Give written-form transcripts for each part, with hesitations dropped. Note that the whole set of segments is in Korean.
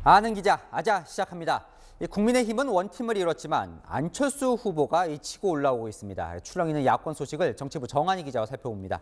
아는 기자, 아자 시작합니다. 국민의힘은 원팀을 이뤘지만 안철수 후보가 치고 올라오고 있습니다. 출렁이는 야권 소식을 정치부 정한희 기자와 살펴봅니다.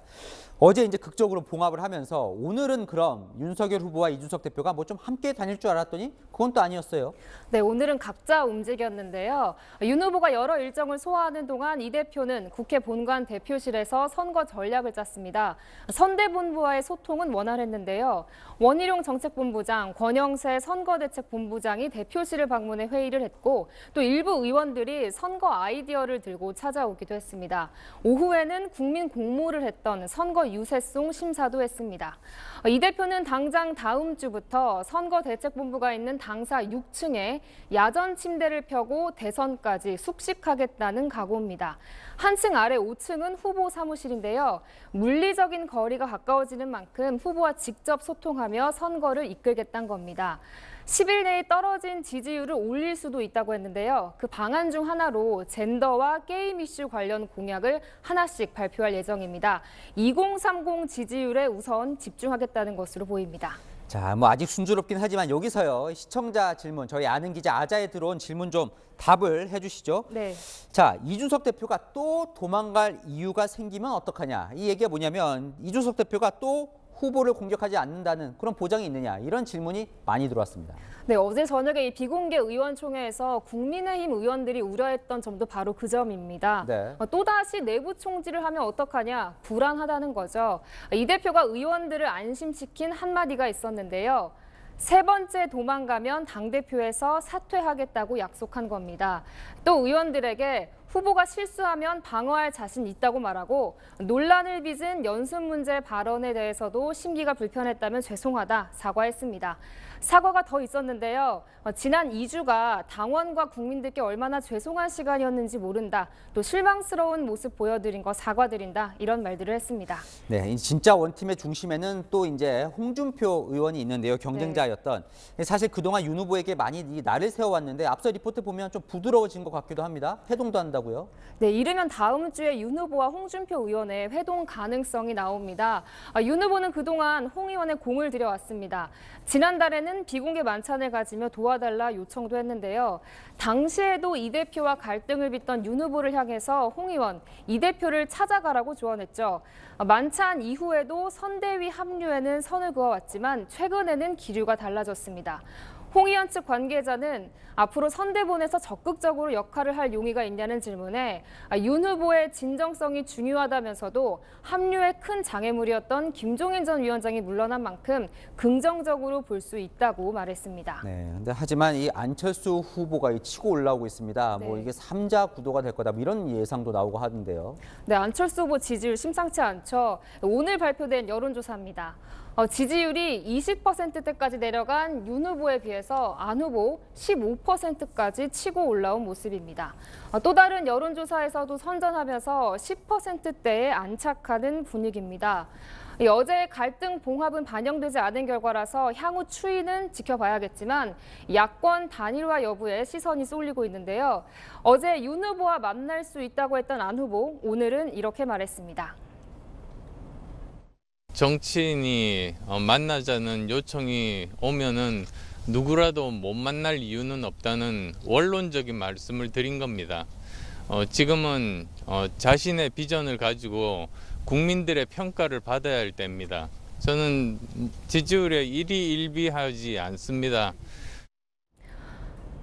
어제 이제 극적으로 봉합을 하면서 오늘은 그럼 윤석열 후보와 이준석 대표가 뭐 좀 함께 다닐 줄 알았더니 그건 또 아니었어요. 네, 오늘은 각자 움직였는데요. 윤 후보가 여러 일정을 소화하는 동안 이 대표는 국회 본관 대표실에서 선거 전략을 짰습니다. 선대본부와의 소통은 원활했는데요. 원희룡 정책본부장, 권영세 선거대책본부장이 대표실을 방문해 회의를 했고 또 일부 의원들이 선거 아이디어를 들고 찾아오기도 했습니다. 오후에는 국민 공모를 했던 선거 유세송 심사도 했습니다. 이 대표는 당장 다음 주부터 선거대책본부가 있는 당사 6층에 야전 침대를 펴고 대선까지 숙식하겠다는 각오입니다. 한층 아래 5층은 후보 사무실인데요. 물리적인 거리가 가까워지는 만큼 후보와 직접 소통하며 선거를 이끌겠다는 겁니다. 10일 내에 떨어진 지지율을 올릴 수도 있다고 했는데요. 그 방안 중 하나로 젠더와 게임 이슈 관련 공약을 하나씩 발표할 예정입니다. 2030 지지율에 우선 집중하겠다는 것으로 보입니다. 자, 뭐 아직 순조롭긴 하지만 여기서요. 시청자 질문, 저희 아는 기자 아자에 들어온 질문 좀 답을 해주시죠. 네. 자, 이준석 대표가 또 도망갈 이유가 생기면 어떡하냐. 이 얘기가 뭐냐면 이준석 대표가 또 후보를 공격하지 않는다는 그런 보장이 있느냐. 이런 질문이 많이 들어왔습니다. 네, 어제 저녁에 이 비공개 의원총회에서 국민의힘 의원들이 우려했던 점도 바로 그 점입니다. 네. 또다시 내부 총질을 하면 어떡하냐, 불안하다는 거죠. 이 대표가 의원들을 안심시킨 한마디가 있었는데요. 세 번째 도망가면 당대표에서 사퇴하겠다고 약속한 겁니다. 또 의원들에게 후보가 실수하면 방어할 자신 있다고 말하고 논란을 빚은 연습 문제 발언에 대해서도 심기가 불편했다면 죄송하다 사과했습니다. 사과가 더 있었는데요. 지난 2주가 당원과 국민들께 얼마나 죄송한 시간이었는지 모른다. 또 실망스러운 모습 보여드린 거 사과드린다. 이런 말들을 했습니다. 네, 진짜 원팀의 중심에는 또 이제 홍준표 의원이 있는데요. 경쟁자였던. 네. 사실 그동안 윤 후보에게 많이 날을 세워왔는데 앞서 리포트 보면 좀 부드러워진 것 같기도 합니다. 회동도 한다고요? 네, 이르면 다음 주에 윤 후보와 홍준표 의원의 회동 가능성이 나옵니다. 윤 후보는 그동안 홍 의원의 공을 들여왔습니다. 지난달에는 비공개 만찬을 가지며 도와달라 요청도 했는데요. 당시에도 이 대표와 갈등을 빚던 윤 후보를 향해서 홍 의원, 이 대표를 찾아가라고 조언했죠. 만찬 이후에도 선대위 합류에는 선을 그어왔지만 최근에는 기류가 달라졌습니다. 홍 의원 측 관계자는 앞으로 선대본에서 적극적으로 역할을 할 용의가 있냐는 질문에 윤 후보의 진정성이 중요하다면서도 합류에 큰 장애물이었던 김종인 전 위원장이 물러난 만큼 긍정적으로 볼 수 있다고 말했습니다. 네, 근데 하지만 이 안철수 후보가 치고 올라오고 있습니다. 네. 뭐 이게 3자 구도가 될 거다. 뭐 이런 예상도 나오고 하던데요. 네, 안철수 후보 지지율 심상치 않죠. 오늘 발표된 여론조사입니다. 지지율이 20%대까지 내려간 윤 후보에 비해서 안 후보 15%까지 치고 올라온 모습입니다. 또 다른 여론조사에서도 선전하면서 10%대에 안착하는 분위기입니다. 어제의 갈등 봉합은 반영되지 않은 결과라서 향후 추이는 지켜봐야겠지만 야권 단일화 여부에 시선이 쏠리고 있는데요. 어제 윤 후보와 만날 수 있다고 했던 안 후보, 오늘은 이렇게 말했습니다. 정치인이 만나자는 요청이 오면은 누구라도 못 만날 이유는 없다는 원론적인 말씀을 드린 겁니다. 지금은 자신의 비전을 가지고 국민들의 평가를 받아야 할 때입니다. 저는 지지율에 일희일비하지 않습니다.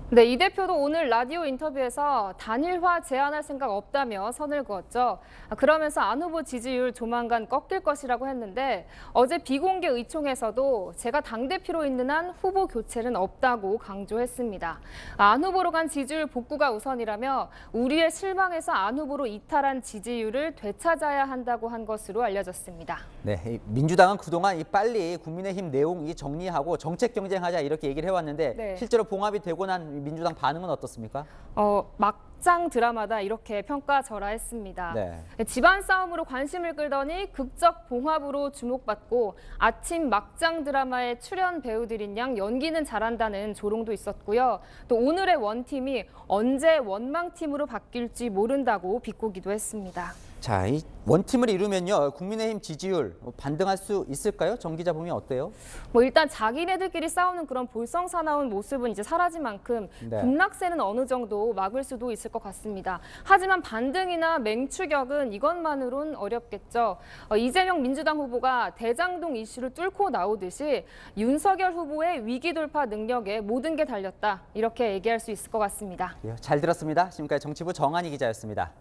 네, 이 대표도 오늘 라디오 인터뷰에서 단일화 제안할 생각 없다며 선을 그었죠. 그러면서 안 후보 지지율 조만간 꺾일 것이라고 했는데 어제 비공개 의총에서도 제가 당대표로 있는 한 후보 교체는 없다고 강조했습니다. 안 후보로 간 지지율 복구가 우선이라며 우리의 실망에서 안 후보로 이탈한 지지율을 되찾아야 한다고 한 것으로 알려졌습니다. 네, 민주당은 그동안 빨리 국민의힘 내용 정리하고 정책 경쟁하자 이렇게 얘기를 해왔는데 네. 실제로 봉합이 되고 난 민주당 반응은 어떻습니까? 막장 드라마다 이렇게 평가절하했습니다. 네. 집안 싸움으로 관심을 끌더니 극적 봉합으로 주목받고 아침 막장 드라마에 출연 배우들인 양 연기는 잘한다는 조롱도 있었고요. 또 오늘의 원팀이 언제 원망팀으로 바뀔지 모른다고 비꼬기도 했습니다. 자, 이 원팀을 이루면요, 국민의힘 지지율 반등할 수 있을까요? 정 기자 보면 어때요? 일단 자기네들끼리 싸우는 그런 볼썽사나운 모습은 이제 사라진 만큼 네. 급락세는 어느 정도 막을 수도 있을 것 같습니다. 하지만 반등이나 맹추격은 이것만으론 어렵겠죠. 이재명 민주당 후보가 대장동 이슈를 뚫고 나오듯이 윤석열 후보의 위기 돌파 능력에 모든 게 달렸다. 이렇게 얘기할 수 있을 것 같습니다. 잘 들었습니다. 지금까지 정치부 정한희 기자였습니다.